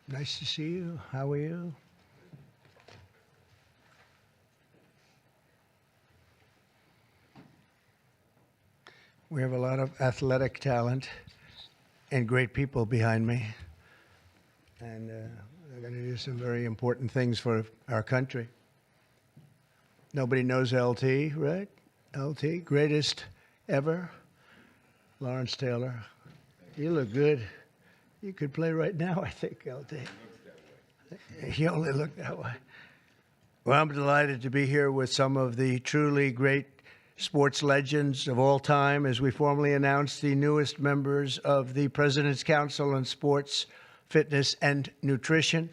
Nice to see you. How are you? We have a lot of athletic talent and great people behind me. And they're going to do some very important things for our country. Nobody knows LT, right? LT, greatest ever. Lawrence Taylor. You look good. You could play right now, I think, LT. You only look that way. Well, I'm delighted to be here with some of the truly great sports legends of all time as we formally announce the newest members of the President's Council on Sports, Fitness, and Nutrition.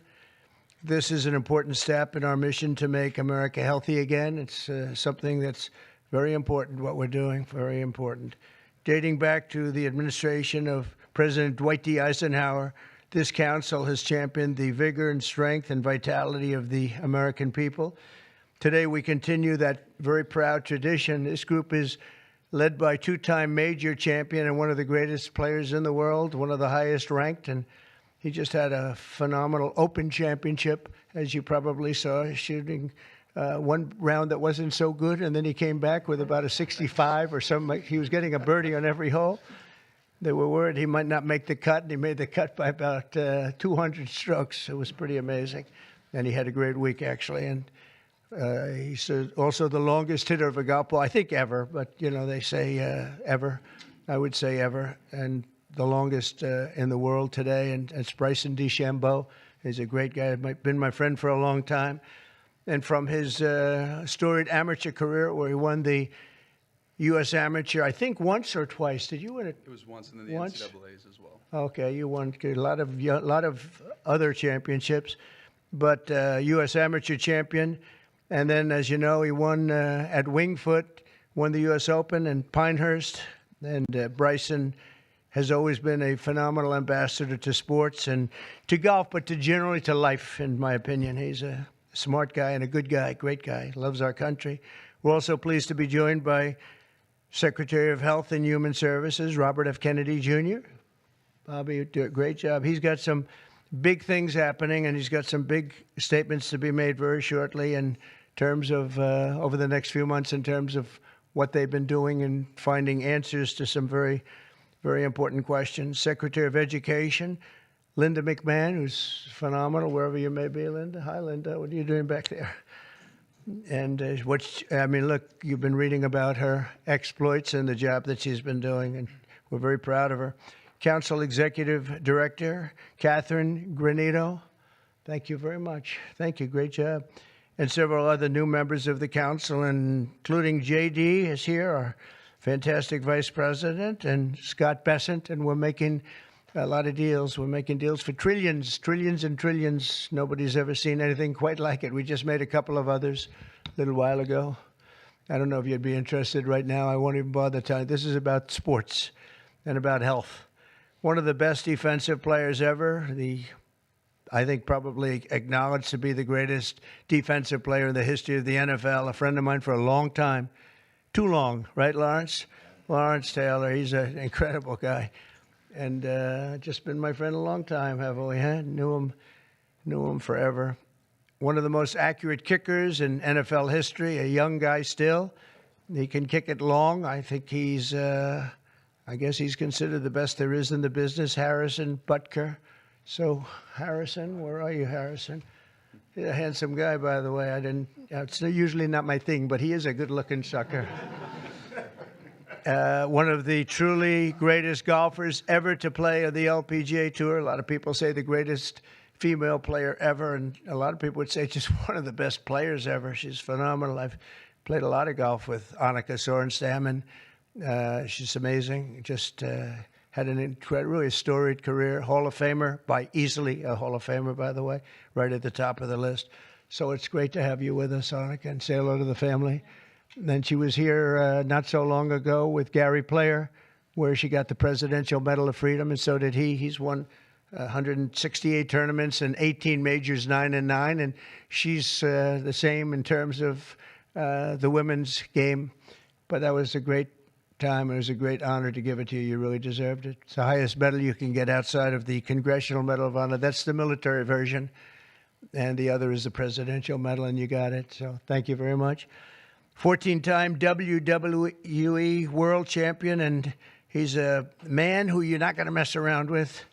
This is an important step in our mission to make America healthy again. It's something that's very important, what we're doing, very important. Dating back to the administration of President Dwight D. Eisenhower, this council has championed the vigor and strength and vitality of the American people. Today, we continue that very proud tradition. This group is led by two-time major champion and one of the greatest players in the world, one of the highest ranked, and he just had a phenomenal Open Championship, as you probably saw, shooting one round that wasn't so good, and then he came back with about a 65 or something. He was getting a birdie on every hole. They were worried he might not make the cut, and he made the cut by about 200 strokes. It was pretty amazing, and he had a great week, actually. And he's also the longest hitter of a golf ball, I think ever, but, you know, they say ever. I would say ever. And the longest in the world today, and it's Bryson DeChambeau. He's a great guy, been my friend for a long time. And from his storied amateur career, where he won the U.S. Amateur, I think once or twice. Did you win it? It was once, and then the NCAAs as well. Okay, you won a lot of other championships, but U.S. Amateur champion. And then, as you know, he won at Wingfoot, won the U.S. Open in Pinehurst. And Bryson has always been a phenomenal ambassador to sports and to golf, but generally to life, in my opinion. He's a smart guy and a good guy, great guy, loves our country. We're also pleased to be joined by Secretary of Health and Human Services, Robert F. Kennedy, Jr. Bobby, you do a great job. He's got some big things happening, and he's got some big statements to be made very shortly in terms of, over the next few months, in terms of what they've been doing and finding answers to some very, very important questions. Secretary of Education, Linda McMahon, who's phenomenal, wherever you may be, Linda. Hi, Linda. What are you doing back there? And look, you've been reading about her exploits and the job that she's been doing, and we're very proud of her. Council Executive Director, Catherine Granito. Thank you very much. Thank you. Great job. And several other new members of the council, including J.D. is here, our fantastic Vice President, and Scott Bessent, and we're making a lot of deals. We're making deals for trillions and trillions. Nobody's ever seen anything quite like it. We just made a couple of others a little while ago. I don't know if you'd be interested right now. I won't even bother telling you. This is about sports and about health. One of the best defensive players ever, I think probably acknowledged to be the greatest defensive player in the history of the NFL, a friend of mine for a long time. Too long, right, Lawrence? Lawrence Taylor, he's an incredible guy. And just been my friend a long time, haven't we? Huh? Knew him forever. One of the most accurate kickers in NFL history, a young guy still. He can kick it long. I think he's, I guess he's considered the best there is in the business, Harrison Butker. So, Harrison, where are you, Harrison? He's a handsome guy, by the way. It's usually not my thing, but he is a good-looking sucker. One of the truly greatest golfers ever to play on the LPGA Tour. A lot of people say the greatest female player ever, and a lot of people would say just one of the best players ever. She's phenomenal. I've played a lot of golf with Annika Sorenstam, and she's amazing. Just had an really storied career. Hall of Famer, by easily a Hall of Famer, by the way, right at the top of the list. So it's great to have you with us, Annika, and say hello to the family. Then she was here not so long ago with Gary Player, where she got the Presidential Medal of Freedom, and so did he. He's won 168 tournaments and 18 majors, 9-9, and she's the same in terms of the women's game. But that was a great time. It was a great honor to give it to you. You really deserved it. It's the highest medal you can get outside of the Congressional Medal of Honor. That's the military version. And the other is the Presidential Medal, and you got it. So thank you very much. 14-time WWE World Champion, and he's a man who you're not going to mess around with.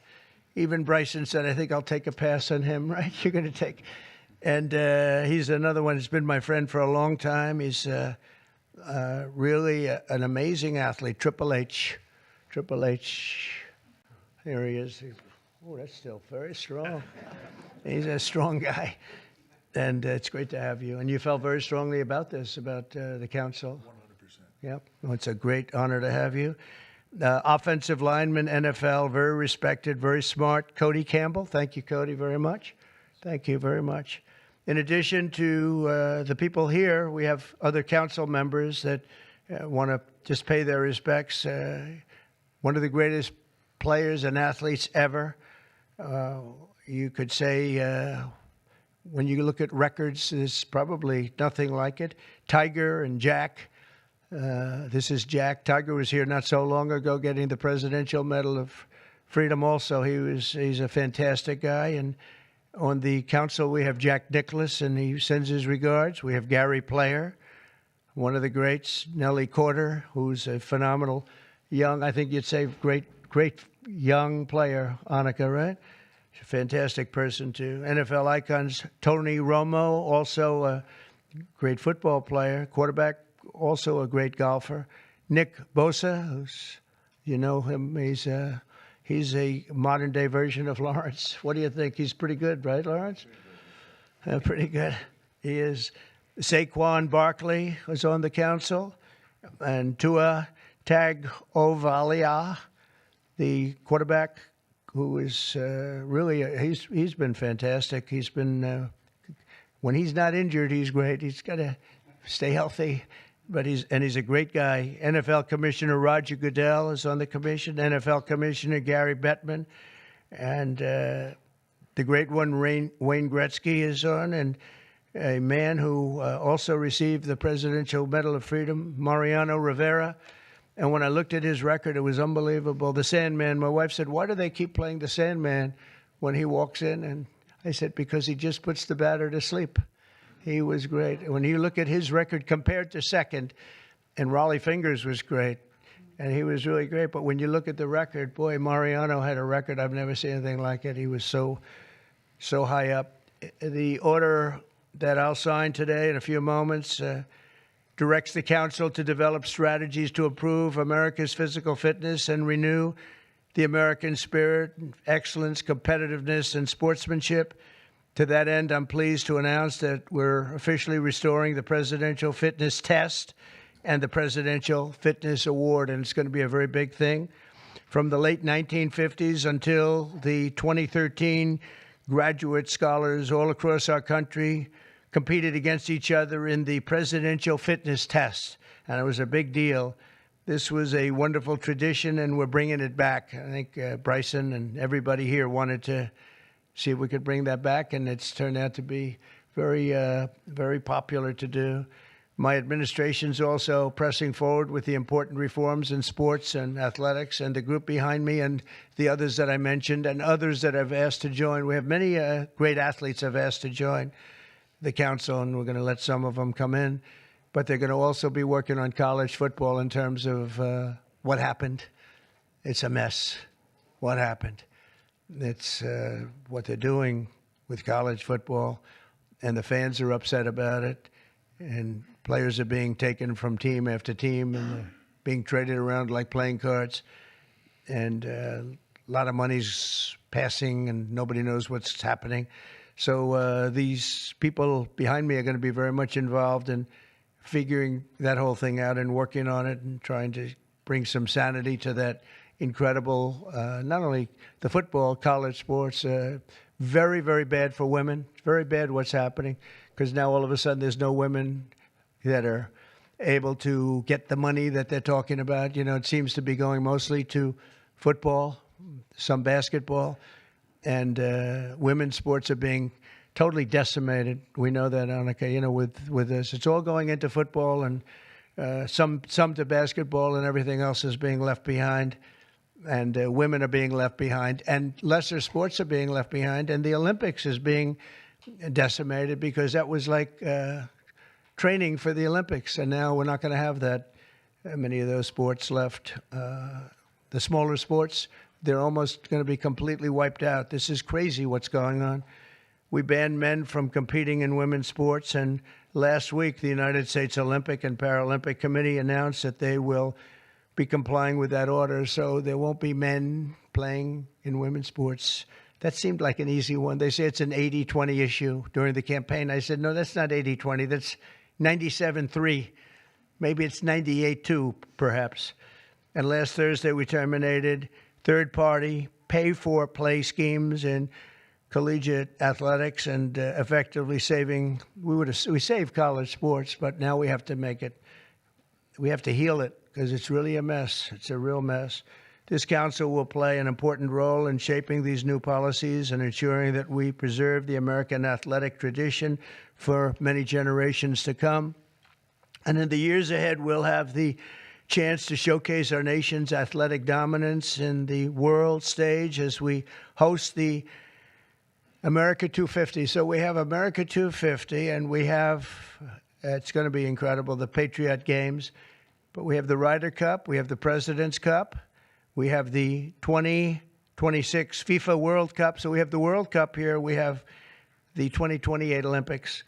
Even Bryson said, I think I'll take a pass on him, right? You're going to take. And he's another one who's been my friend for a long time. He's really an amazing athlete. Triple H. Here he is. Oh, that's still very strong. He's a strong guy. And it's great to have you. And you felt very strongly about this, about the council. 100%. Yep. Well, it's a great honor to have you. Offensive lineman, NFL, very respected, very smart. Cody Campbell. Thank you, Cody, very much. Thank you very much. In addition to the people here, we have other council members that want to just pay their respects. One of the greatest players and athletes ever. You could say, when you look at records, there's probably nothing like it. Tiger and Jack. This is Jack. Tiger was here not so long ago getting the Presidential Medal of Freedom also. He's a fantastic guy. And on the council, we have Jack Nicklaus, and he sends his regards. We have Gary Player, one of the greats. Nellie Corder, who's a phenomenal young, I think you'd say great young player. Annika, right? She's a fantastic person, too. NFL icons, Tony Romo, also a great football player. Quarterback, also a great golfer. Nick Bosa, who's, you know him, he's a modern-day version of Lawrence. What do you think? He's pretty good, right, Lawrence? Pretty good. He is. Saquon Barkley was on the council. And Tua Tagovailoa, the quarterback, who is really, he's been fantastic. He's been, when he's not injured, he's great. He's got to stay healthy. But he's a great guy. NFL Commissioner Roger Goodell is on the commission. NFL Commissioner Gary Bettman. And the great one, Wayne Gretzky, is on. And a man who also received the Presidential Medal of Freedom, Mariano Rivera. And when I looked at his record, it was unbelievable. The Sandman, my wife said, why do they keep playing the Sandman when he walks in? And I said, because he just puts the batter to sleep. He was great. When you look at his record compared to second, and Raleigh Fingers was great, and he was really great. But when you look at the record, boy, Mariano had a record. I've never seen anything like it. He was so high up. The order that I'll sign today in a few moments directs the council to develop strategies to improve America's physical fitness and renew the American spirit, excellence, competitiveness, and sportsmanship. To that end, I'm pleased to announce that we're officially restoring the Presidential Fitness Test and the Presidential Fitness Award, and it's going to be a very big thing. From the late 1950s until the 2013, graduate scholars all across our country competed against each other in the Presidential Fitness Test, and it was a big deal. This was a wonderful tradition, and we're bringing it back. I think Bryson and everybody here wanted to see if we could bring that back, and it's turned out to be very popular to do. My administration's also pressing forward with the important reforms in sports and athletics, and the group behind me and the others that I mentioned and others that I've asked to join. We have many great athletes I've asked to join the council, and we're going to let some of them come in. But they're going to also be working on college football in terms of what happened. It's a mess. What happened? It's what they're doing with college football, and the fans are upset about it, and players are being taken from team after team and being traded around like playing cards, and a lot of money's passing, and nobody knows what's happening. So these people behind me are going to be very much involved in figuring that whole thing out and working on it and trying to bring some sanity to that incredible, not only the football, college sports, very, very bad for women. Very bad what's happening, because now all of a sudden there's no women that are able to get the money that they're talking about. You know, it seems to be going mostly to football, some basketball, and women's sports are being totally decimated. We know that, Annika, you know, with this. It's all going into football, and some to basketball, and everything else is being left behind. And women are being left behind, and lesser sports are being left behind, and the Olympics is being decimated because that was like training for the Olympics, and now we're not going to have that many of those sports left. The smaller sports, they're almost going to be completely wiped out. This is crazy what's going on. We banned men from competing in women's sports, and last week the United States Olympic and Paralympic Committee announced that they will be complying with that order, so there won't be men playing in women's sports. That seemed like an easy one. They say it's an 80-20 issue during the campaign. I said, no, that's not 80-20. That's 97-3. Maybe it's 98-2, perhaps. And last Thursday, we terminated third-party pay-for-play schemes in collegiate athletics and effectively saving. We saved college sports, but now we have to make it. We have to heal it, because it's really a mess. It's a real mess. This council will play an important role in shaping these new policies and ensuring that we preserve the American athletic tradition for many generations to come. And in the years ahead, we'll have the chance to showcase our nation's athletic dominance in the world stage as we host the America 250. So we have America 250, and we have, it's going to be incredible, the Patriot Games. But we have the Ryder Cup, we have the President's Cup, we have the 2026 FIFA World Cup. So we have the World Cup here, we have the 2028 Olympics.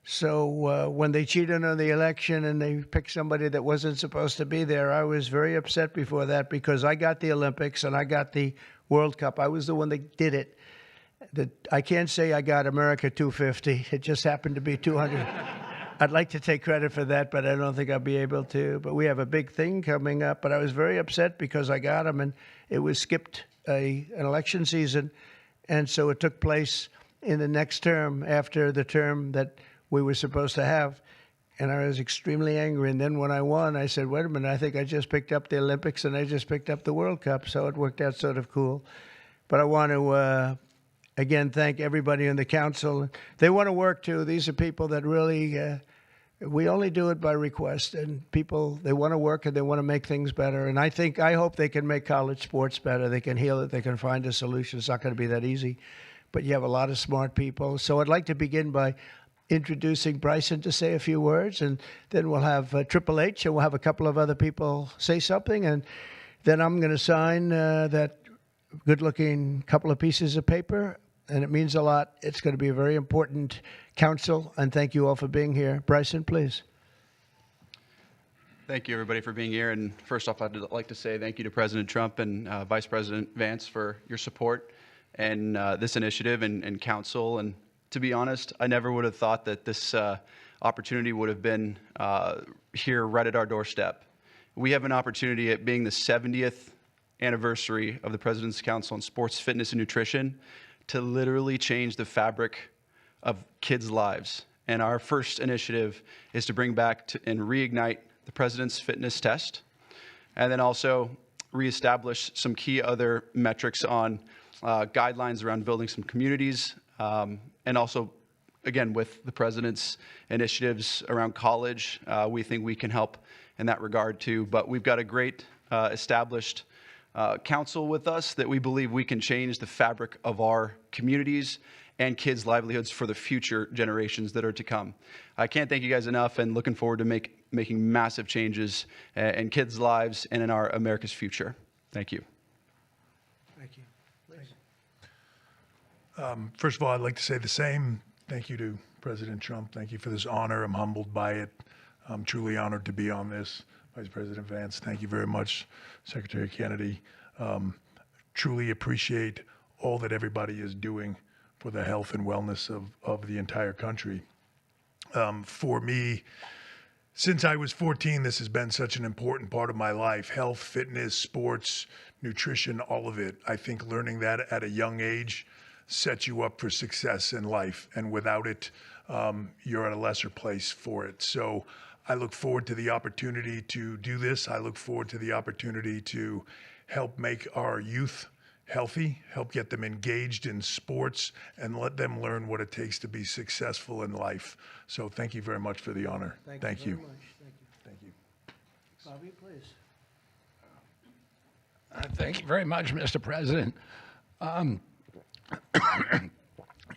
So when they cheated on the election and they picked somebody that wasn't supposed to be there, I was very upset before that, because I got the Olympics and I got the World Cup. I was the one that did it. I can't say I got America 250. It just happened to be 200. I'd like to take credit for that, but I don't think I'll be able to. But we have a big thing coming up. But I was very upset because I got them, and it was skipped an election season. And so it took place in the next term after the term that we were supposed to have. And I was extremely angry. And then when I won, I said, wait a minute, I think I just picked up the Olympics and I just picked up the World Cup. So it worked out sort of cool. But I want to again, thank everybody in the council. They want to work, too. These are people that really, we only do it by request. And people, they want to work and they want to make things better. And I hope they can make college sports better. They can heal it. They can find a solution. It's not going to be that easy. But you have a lot of smart people. So I'd like to begin by introducing Bryson to say a few words. And then we'll have Triple H, and we'll have a couple of other people say something. And then I'm going to sign that good-looking couple of pieces of paper. And it means a lot. It's going to be a very important council, and thank you all for being here. Bryson, please. Thank you, everybody, for being here. And first off, I'd like to say thank you to President Trump and Vice President Vance for your support and this initiative and council. And to be honest, I never would have thought that this opportunity would have been here right at our doorstep. We have an opportunity at being the 70th anniversary of the President's Council on Sports, Fitness, and Nutrition to literally change the fabric of kids' lives. And our first initiative is to bring back and reignite the President's Fitness Test, and then also reestablish some key other metrics on guidelines around building some communities, and also, again, with the President's initiatives around college, we think we can help in that regard too. But we've got a great established council with us that we believe we can change the fabric of our communities and kids' livelihoods for the future generations that are to come. I can't thank you guys enough, and looking forward to making massive changes in kids' lives and in our America's future. Thank you. Thank you. First of all, I'd like to say the same. Thank you to President Trump. Thank you for this honor. I'm humbled by it. I'm truly honored to be on this. Vice President Vance, thank you very much. Secretary Kennedy, truly appreciate all that everybody is doing for the health and wellness of the entire country. For me, since I was 14, this has been such an important part of my life. Health, fitness, sports, nutrition, all of it. I think learning that at a young age sets you up for success in life. And without it, you're at a lesser place for it. So I look forward to the opportunity to do this. I look forward to the opportunity to help make our youth healthy, help get them engaged in sports, and let them learn what it takes to be successful in life. So thank you very much for the honor. Thank you. Very much. Thank you. Thank you. Bobby, please. Thank you very much, Mr. President.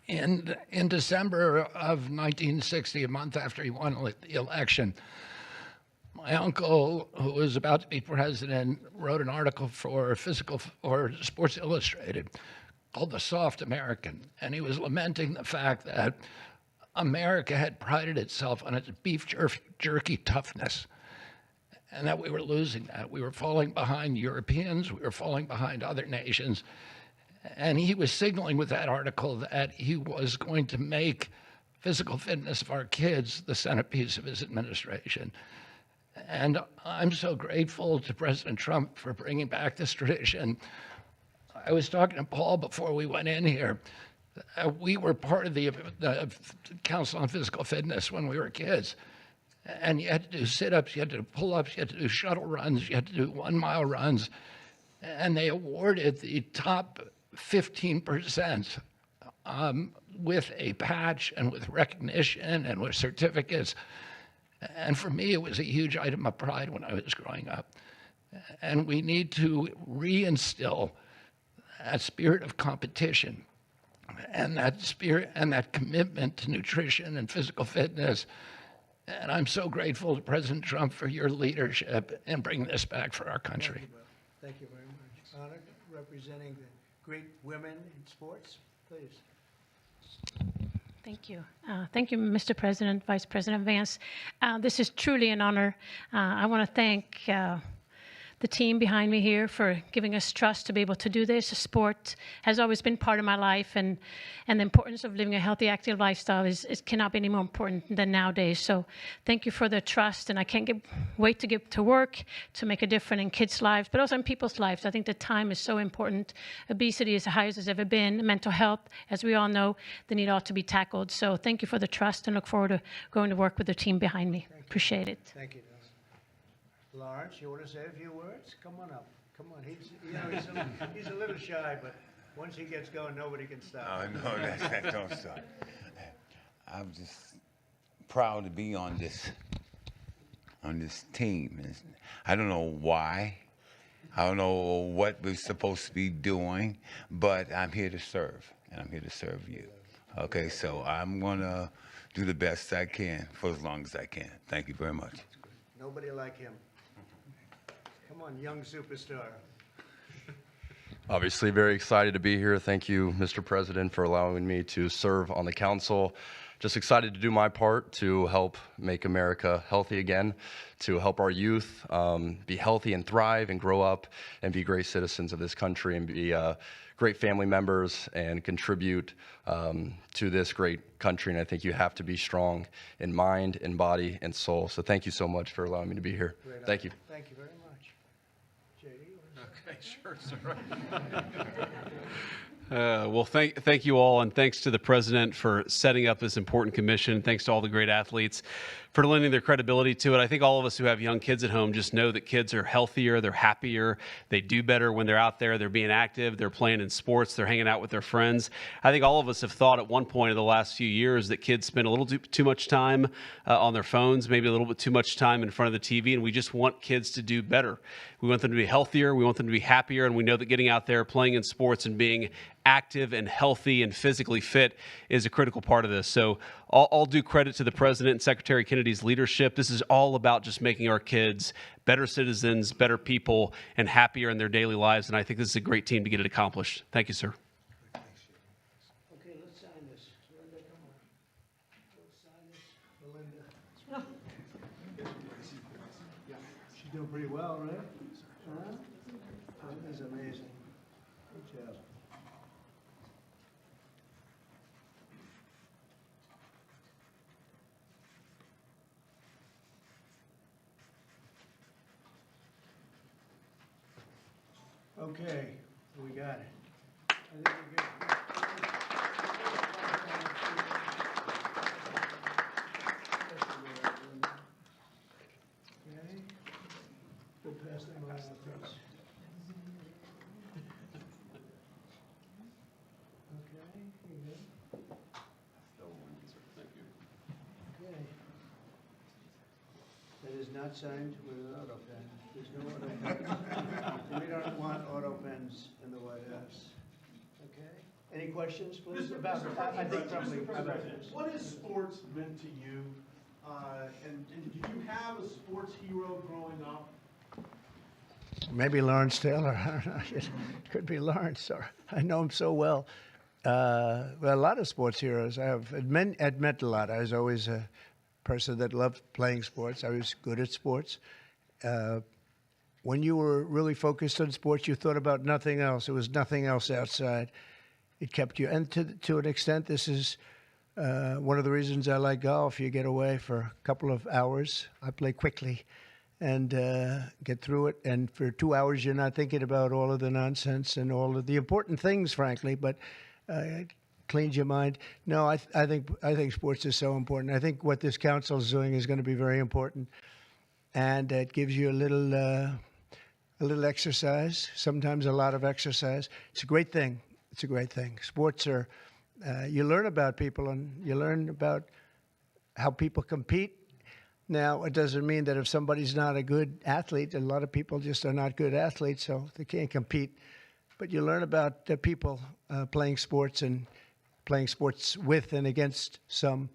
In December of 1960, a month after he won the election, my uncle, who was about to be president, wrote an article for Sports Illustrated called "The Soft American," and he was lamenting the fact that America had prided itself on its beef jerky toughness, and that we were losing that. We were falling behind Europeans. We were falling behind other nations. And he was signaling with that article that he was going to make physical fitness of our kids the centerpiece of his administration. And I'm so grateful to President Trump for bringing back this tradition. I was talking to Paul before we went in here. We were part of the Council on Physical Fitness when we were kids. And you had to do sit-ups, you had to do pull-ups, you had to do shuttle runs, you had to do 1 mile runs. And they awarded the top 15% with a patch and with recognition and with certificates. And for me, it was a huge item of pride when I was growing up. And we need to reinstill that spirit of competition and that spirit and that commitment to nutrition and physical fitness. And I'm so grateful to President Trump for your leadership in bringing this back for our country. Thank you very much. Honored representing the great women in sports, please. Thank you. Thank you, Mr. President, Vice President Vance. This is truly an honor. I want to thank the team behind me here for giving us trust to be able to do this. Sport has always been part of my life, and the importance of living a healthy, active lifestyle cannot be any more important than nowadays. So thank you for the trust, and I can't wait to get to work to make a difference in kids' lives, but also in people's lives. I think the time is so important. Obesity is the highest it's ever been. Mental health, as we all know, the need ought to be tackled. So thank you for the trust, and look forward to going to work with the team behind me. Appreciate it. Thank you. Lawrence, you want to say a few words? Come on up. Come on. He's a little shy, but once he gets going, nobody can stop. Oh, no, that don't stop. I'm just proud to be on this team. I don't know why. I don't know what we're supposed to be doing, but I'm here to serve, and I'm here to serve you. Okay, so I'm going to do the best I can for as long as I can. Thank you very much. Nobody like him. Come on, young superstar. Obviously very excited to be here. Thank you, Mr. President, for allowing me to serve on the council. Just excited to do my part to help make America healthy again, to help our youth be healthy and thrive and grow up and be great citizens of this country and be great family members and contribute to this great country. And I think you have to be strong in mind, in body, and soul. So thank you so much for allowing me to be here. Thank you. Thank you very much. Okay, sure, sir. Well, thank you all, and thanks to the president for setting up this important commission. Thanks to all the great athletes for lending their credibility to it. I think all of us who have young kids at home just know that kids are healthier, they're happier, they do better when they're out there, they're being active, they're playing in sports, they're hanging out with their friends. I think all of us have thought at one point in the last few years that kids spend a little too much time on their phones, maybe a little bit too much time in front of the TV, and we just want kids to do better. We want them to be healthier, we want them to be happier, and we know that getting out there, playing in sports, and being active and healthy and physically fit is a critical part of this. So all due credit to the President and Secretary Kennedy's leadership. This is all about just making our kids better citizens, better people, and happier in their daily lives. And I think this is a great team to get it accomplished. Thank you, sir. Okay, let's sign this. Linda, come on. Let's sign this. Belinda. She's doing pretty well, right? Huh? That is amazing. Good job. Okay, we got it. I think we're good. Okay, we'll pass them around, please. Okay, you good? Okay. That is not signed with an auto pen. There's no auto pen. We don't want auto pens in the White House. Okay. Any questions, please? I think probably about this. What has sports meant to you? And did you have a sports hero growing up? Maybe Lawrence Taylor. I don't know. It could be Lawrence. Or I know him so well. Well, a lot of sports heroes. It meant a lot. I was always a person that loved playing sports. I was good at sports. When you were really focused on sports, you thought about nothing else. There was nothing else outside. It kept you. And to an extent, this is one of the reasons I like golf. You get away for a couple of hours. I play quickly and get through it. And for 2 hours, you're not thinking about all of the nonsense and all of the important things, frankly, but it cleans your mind. No, I think sports is so important. I think what this council is doing is going to be very important, and it gives you a little exercise, sometimes a lot of exercise. It's a great thing. It's a great thing. Sports are, you learn about people and you learn about how people compete. Now, it doesn't mean that if somebody's not a good athlete, a lot of people just are not good athletes, so they can't compete. But you learn about people playing sports and playing sports with and against some.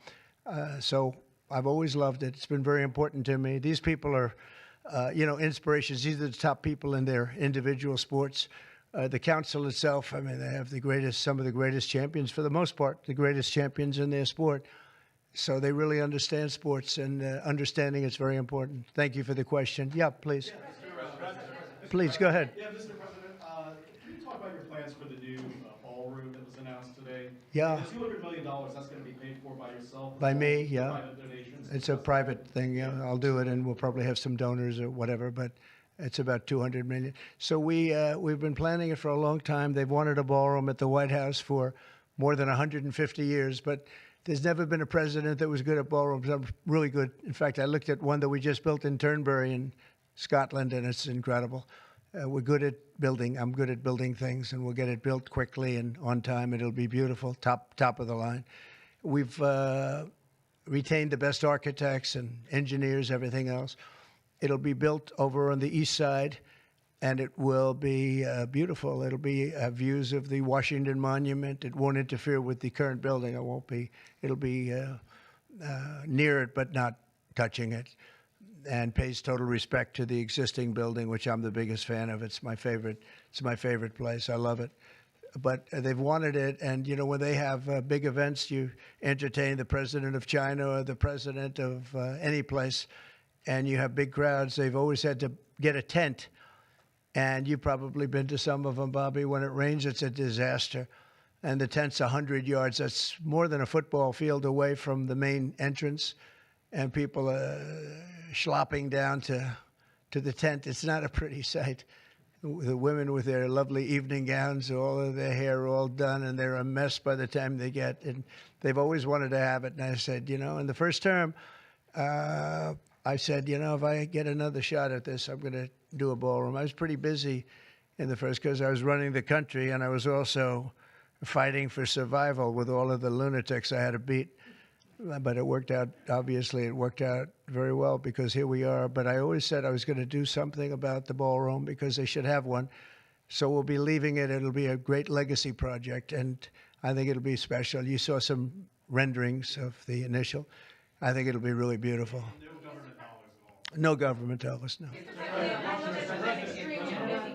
So I've always loved it. It's been very important to me. These people are, inspirations. These are the top people in their individual sports. The council itself, I mean, they have some of the greatest champions, for the most part, the greatest champions in their sport. So they really understand sports, and understanding it's very important. Thank you for the question. Yeah, please. Please, go ahead. Yeah, Mr. President, can you talk about your plans for the new ballroom that was announced today? Yeah. The $200 million, that's going to be paid for by yourself? By me, yeah. Private donations? It's a private thing, yeah. I'll do it, and we'll probably have some donors or whatever, but it's about $200 million. So we've been planning it for a long time. They've wanted a ballroom at the White House for more than 150 years, but there's never been a president that was good at ballrooms. I'm really good. In fact, I looked at one that we just built in Turnberry in Scotland, and it's incredible. We're good at building. I'm good at building things, and we'll get it built quickly and on time. It'll be beautiful, top of the line. We've retained the best architects and engineers, everything else. It'll be built over on the east side, and it will be beautiful. It'll be views of the Washington Monument. It won't interfere with the current building. It'll be near it, but not touching it, and pays total respect to the existing building, which I'm the biggest fan of. It's my favorite. It's my favorite place. I love it. But they've wanted it, and when they have big events, you entertain the president of China or the president of any place, and you have big crowds. They've always had to get a tent. And you've probably been to some of them, Bobby. When it rains, it's a disaster. And the tent's 100 yards. That's more than a football field away from the main entrance. And people are schlopping down to the tent. It's not a pretty sight. The women with their lovely evening gowns, all of their hair all done, and they're a mess by the time they get. And they've always wanted to have it. And I said, in the first term, I said, if I get another shot at this, I'm going to do a ballroom. I was pretty busy in the first because I was running the country, and I was also fighting for survival with all of the lunatics I had to beat. But it worked out, obviously, it worked out very well because here we are. But I always said I was going to do something about the ballroom because they should have one. So we'll be leaving it. It'll be a great legacy project, and I think it'll be special. You saw some renderings of the initial. I think it'll be really beautiful. No government dollars, no.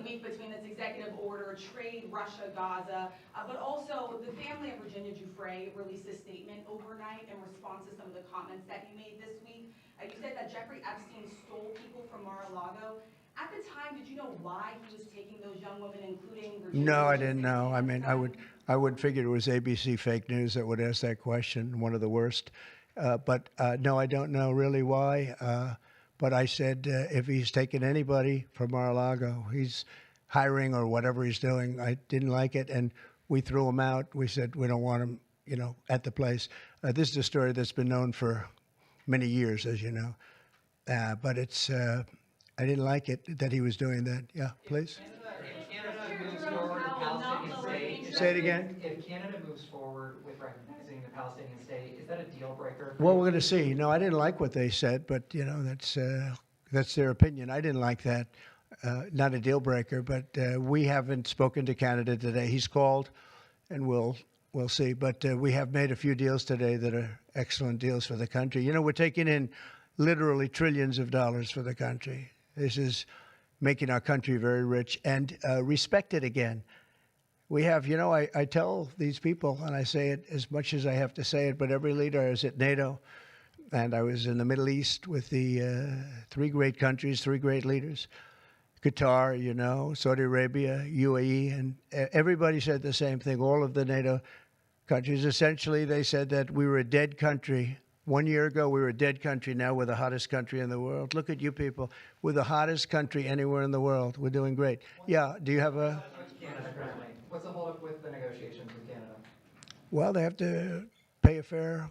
Week between this executive order, trade, Russia, Gaza, but also the family of Virginia Giuffre released a statement overnight in response to some of the comments that you made this week. You said that Jeffrey Epstein stole people from Mar-a-Lago. At the time, did you know why he was taking those young women, including Virginia? No, I didn't know. I mean, I would figure it was ABC fake news that would ask that question, one of the worst. But no, I don't know really why. But I said, if he's taking anybody from Mar-a-Lago, he's hiring or whatever he's doing. I didn't like it, and we threw him out. We said we don't want him, at the place. This is a story that's been known for many years, as you know. But it's, I didn't like it that he was doing that. Yeah, please. Say it again. If Canada moves forward with recognizing the Palestinian state, is that a deal breaker? Well, we're going to see. No, I didn't like what they said, but that's That's their opinion. I didn't like that. Not a deal breaker, but we haven't spoken to Canada today. He's called, and we'll see. But we have made a few deals today that are excellent deals for the country. You know, we're taking in literally trillions of dollars for the country. This is making our country very rich and respected again. We have, you know, I tell these people, and I say it as much as I have to say it, but every leader is at NATO, and I was in the Middle East with the three great countries, three great leaders, Qatar, you know, Saudi Arabia, UAE, and everybody said the same thing. All of the NATO countries, essentially, they said that we were a dead country. 1 year ago, we were a dead country. Now we're the hottest country in the world. Look at you people. We're the hottest country anywhere in the world. We're doing great. Yeah, do you have a... What's the holdup with the negotiations with Canada? Well, they have to pay a fair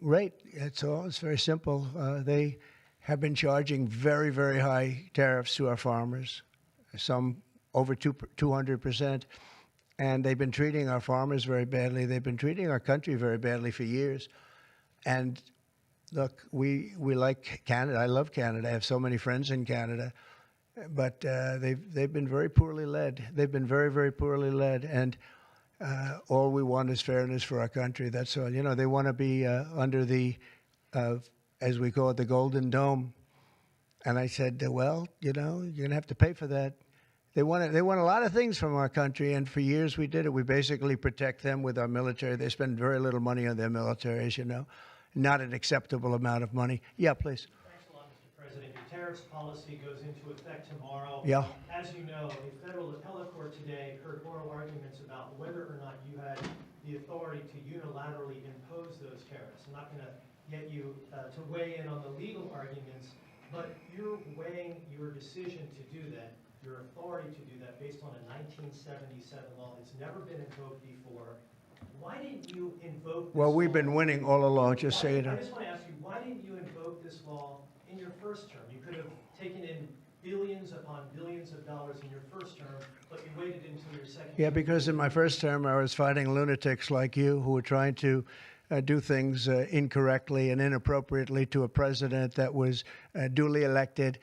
rate. That's all. It's very simple. They have been charging very, very high tariffs to our farmers, some over 200%. And they've been treating our farmers very badly. They've been treating our country very badly for years. And look, we like Canada. I love Canada. I have so many friends in Canada. But they've been very poorly led. They've been very, very poorly led. And all we want is fairness for our country. That's all. You know, they want to be under the, as we call it, the Golden Dome. And I said, well, you know, you're going to have to pay for that. They want a lot of things from our country, and for years we did it. We basically protect them with our military. They spend very little money on their military, as you know. Not an acceptable amount of money. Yeah, please. Thanks a lot, Mr. President. Your tariffs policy goes into effect tomorrow. Yeah. As you know, a federal appellate court today heard oral arguments about whether or not you had the authority to unilaterally impose those tariffs. I'm not going to get you to weigh in on the legal arguments, but you're weighing your decision to do that, your authority to do that, based on a 1977 law that's never been invoked before. Why didn't you invoke this Well, we've law? been winning all along, just say it. I just want to ask you, why didn't you invoke this law in your first term? You could have taken in billions upon billions of dollars in your first term, but you waited until your second Yeah, term. because in my first term, I was fighting lunatics like you who were trying to do things incorrectly and inappropriately to a president that was duly elected.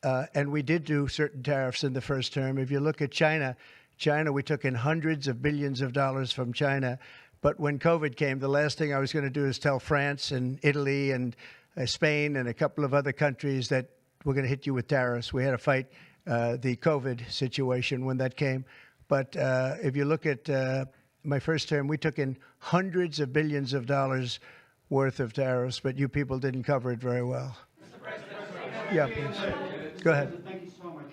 And we did do certain tariffs in the first term. If you look at China, we took in hundreds of billions of dollars from China. But when COVID came, the last thing I was going to do is tell France and Italy and Spain and a couple of other countries that we're going to hit you with tariffs. We had to fight the COVID situation when that came. But if you look at my first term, we took in hundreds of billions of dollars worth of tariffs, but you people didn't cover it very well. Mr. President, Yeah, please. Go ahead. Thank you so much.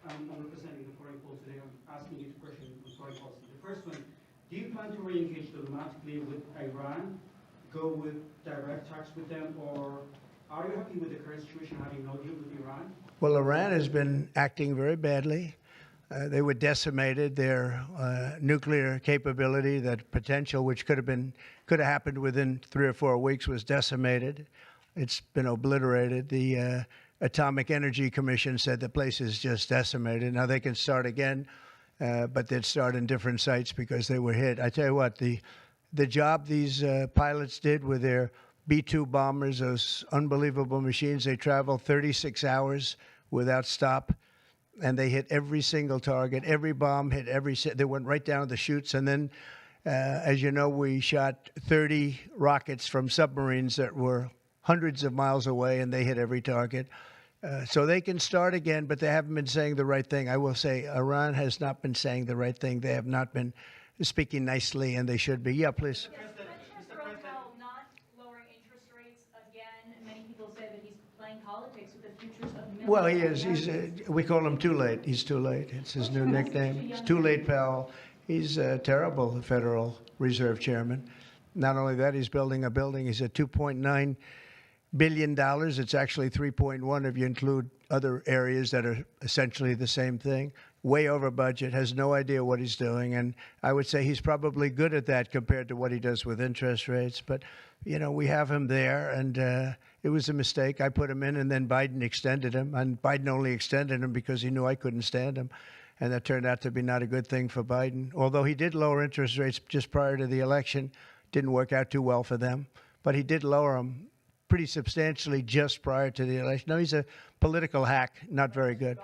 I'm representing the foreign policy today. I'm asking you two questions on foreign policy. The first one, do you plan to re-engage diplomatically with Iran, go with direct talks with them, or are you happy with the current situation, having no deal with Iran? Well, Iran has been acting very badly. They were decimated. Their nuclear capability, that potential, which could have happened within 3 or 4 weeks, was decimated. It's been obliterated. The Atomic Energy Commission said the place is just decimated. Now they can start again, but they'd start in different sites because they were hit. I tell you what, the job these pilots did with their B-2 bombers, those unbelievable machines, they traveled 36 hours without stop. And they hit every single target. Every bomb hit they went right down the chutes. And then, as you know, we shot 30 rockets from submarines that were hundreds of miles away, and they hit every target. So they can start again, but they haven't been saying the right thing. I will say Iran has not been saying the right thing. They have not been speaking nicely, and they should be. Yeah, please. Not lowering interest rates again. Many people say that he's playing politics with the futures of millions. Well, he is. We call him Too Late. He's Too Late. It's his new nickname. He's Too Late, pal. He's terrible, the Federal Reserve Chairman. Not only that, he's building a building. He's at $2.9 billion. It's actually 3.1 if you include other areas that are essentially the same thing. Way over budget, has no idea what he's doing. And I would say he's probably good at that compared to what he does with interest rates. But, you know, we have him there, and it was a mistake. I put him in, and then Biden extended him. And Biden only extended him because he knew I couldn't stand him. And that turned out to be not a good thing for Biden. Although he did lower interest rates just prior to the election. Didn't work out too well for them. But he did lower them. pretty substantially just prior to the election. No, he's a political hack, not very good.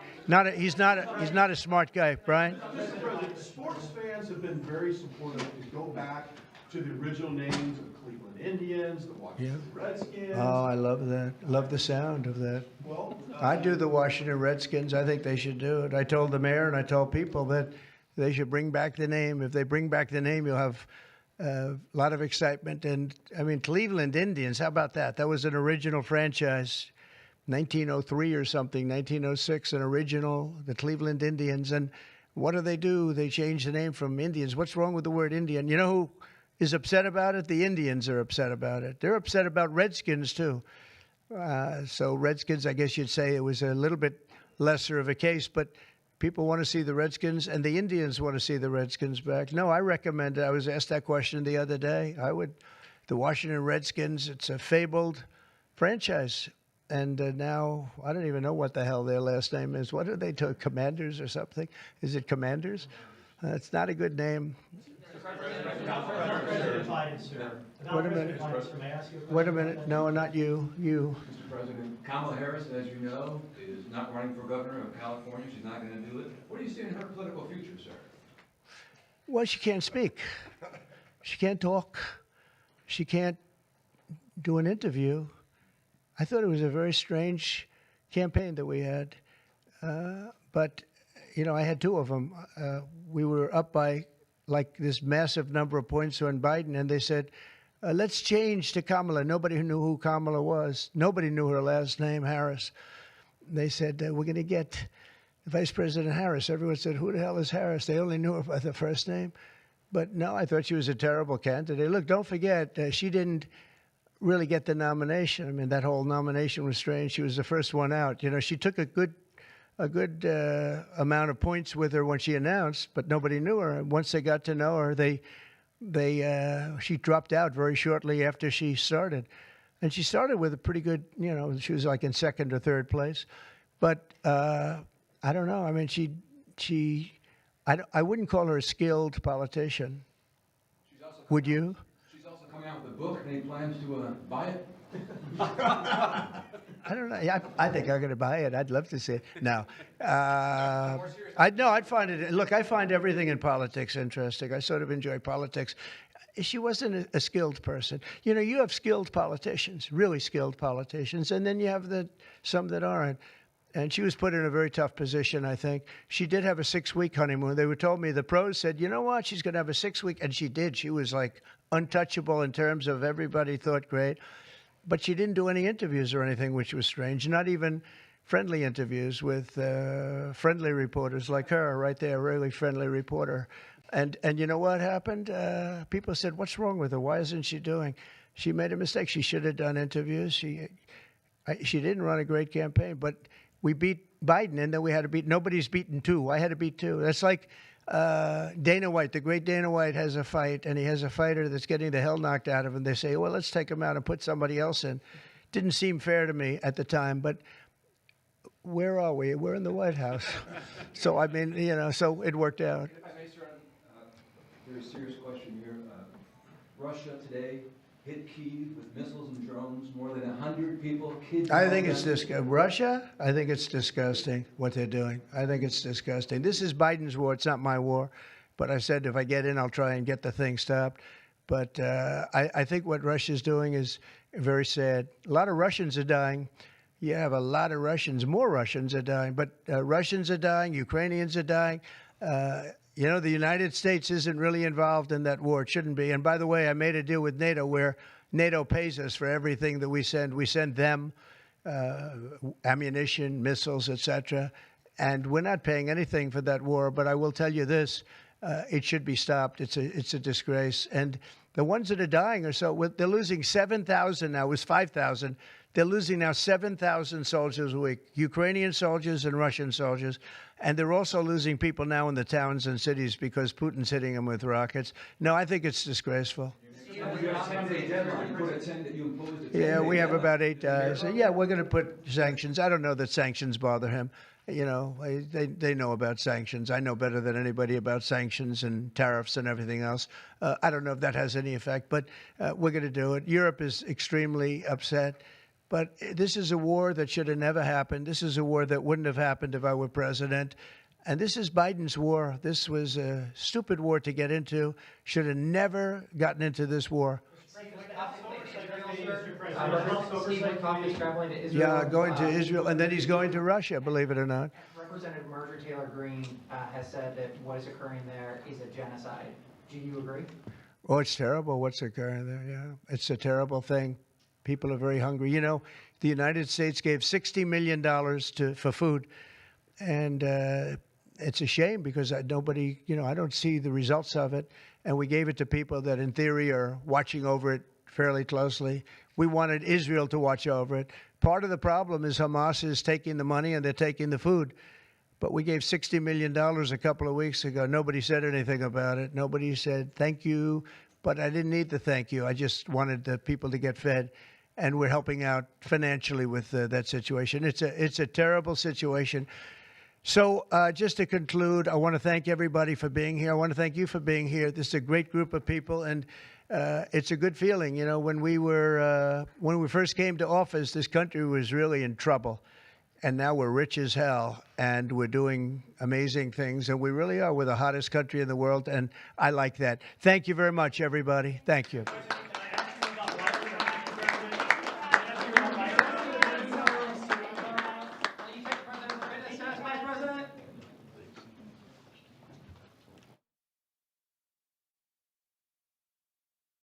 He's not a smart guy, Brian. Mr. President, sports fans have been very supportive to go back to the original names of the Cleveland Indians, the Washington Redskins. Oh, I love that. Love the sound of that. Well, I do the Washington Redskins. I think they should do it. I told the mayor and I told people that they should bring back the name. If they bring back the name, you'll have a lot of excitement. And I mean, Cleveland Indians, how about that? That was an original franchise, 1903 or something, 1906, an original, the Cleveland Indians. And what do? They changed the name from Indians. What's wrong with the word Indian? You know who is upset about it? The Indians are upset about it. They're upset about Redskins, too. So Redskins, I guess you'd say it was a little bit lesser of a case, but people want to see the Redskins, and the Indians want to see the Redskins back. No, I recommend it. I was asked that question the other day. The Washington Redskins, it's a fabled franchise. And now, I don't even know what the hell their last name is. What are they, Commanders or something? Is it Commanders? It's not a good name. Wait a minute. Wait a minute. No, not you. You. Mr. President, Kamala Harris, as you know, is not running for governor of California. She's not going to do it. What do you see in her political future, sir? Well, she can't speak. She can't talk. She can't do an interview. I thought it was a very strange campaign that we had. But, you know, I had two of them. We were up by like this massive number of points on Biden, and they said, let's change to Kamala. Nobody knew who Kamala was. Nobody knew her last name, Harris. They said, we're going to get Vice President Harris. Everyone said, who the hell is Harris? They only knew her by the first name. But no, I thought she was a terrible candidate. Look, don't forget, she didn't really get the nomination. I mean, that whole nomination was strange. She was the first one out. You know, she took a good amount of points with her when she announced, but nobody knew her. And once they got to know her, she dropped out very shortly after she started. And she started with a pretty good, you know, she was like in second or third place. But I don't know. I mean, I wouldn't call her a skilled politician. Would you? She's also coming out with a book. Any plans to buy it? I don't know. I think I'm going to buy it. I'd love to see it. No. I'd find it. Look, I find everything in politics interesting. I sort of enjoy politics. She wasn't a skilled person. You know, you have skilled politicians, really skilled politicians, and then you have some that aren't. And she was put in a very tough position, I think. She did have a 6-week honeymoon. They told me, the pros said, you know what, she's going to have a 6-week. And she did. She was like untouchable in terms of everybody thought great. But she didn't do any interviews or anything, which was strange. Not even friendly interviews with friendly reporters like her right there, a really friendly reporter. And you know what happened? People said, what's wrong with her? Why isn't she doing? She made a mistake. She should have done interviews. She didn't run a great campaign, but we beat Biden, and then we had to beat, nobody's beaten two. I had to beat two. That's like Dana White, the great Dana White has a fight, and he has a fighter that's getting the hell knocked out of him. They say, well, let's take him out and put somebody else in. Didn't seem fair to me at the time, but where are we? We're in the White House. So, I mean, you know, so it worked out. If I may, sir, a very serious question here. Russia today hit Kyiv with missiles and drones, more than 100 people killed. I think it's Russia, I think it's disgusting what they're doing. I think it's disgusting. This is Biden's war. It's not my war. But I said if I get in, I'll try and get the thing stopped. But I think what Russia's doing is very sad. A lot of Russians are dying. You have a lot of Russians. More Russians are dying. But Russians are dying. Ukrainians are dying. You know, the United States isn't really involved in that war. It shouldn't be. And by the way, I made a deal with NATO where NATO pays us for everything that we send. We send them ammunition, missiles, etc. And we're not paying anything for that war. But I will tell you this, it should be stopped. It's a disgrace. And the ones that are dying are they're losing 7,000 now. It was 5,000. They're losing now 7,000 soldiers a week, Ukrainian soldiers and Russian soldiers. And they're also losing people now in the towns and cities because Putin's hitting them with rockets. No, I think it's disgraceful. Yeah, we have about 8 days. Yeah, we're going to put sanctions. I don't know that sanctions bother him. You know, they know about sanctions. I know better than anybody about sanctions and tariffs and everything else. I don't know if that has any effect, but we're going to do it. Europe is extremely upset. But this is a war that should have never happened. This is a war that wouldn't have happened if I were president. And this is Biden's war. This was a stupid war to get into. Should have never gotten into this war. Steve Witkoff is traveling to Israel. Yeah, going to Israel, and then he's going to Russia, believe it or not. Representative Marjorie Taylor Greene has said that what is occurring there is a genocide. Do you agree? Oh, it's terrible what's occurring there, yeah. It's a terrible thing. People are very hungry. You know, the United States gave $60 million for food, and it's a shame because nobody, you know, I don't see the results of it. And we gave it to people that, in theory, are watching over it fairly closely. We wanted Israel to watch over it. Part of the problem is Hamas is taking the money and they're taking the food. But we gave $60 million a couple of weeks ago. Nobody said anything about it. Nobody said thank you. But I didn't need the thank you. I just wanted the people to get fed. And we're helping out financially with that situation. It's a terrible situation. So just to conclude, I want to thank everybody for being here. I want to thank you for being here. This is a great group of people, and it's a good feeling. You know, when we first came to office, this country was really in trouble, and now we're rich as hell, and we're doing amazing things, and we really are. We're the hottest country in the world, and I like that. Thank you very much, everybody. Thank you.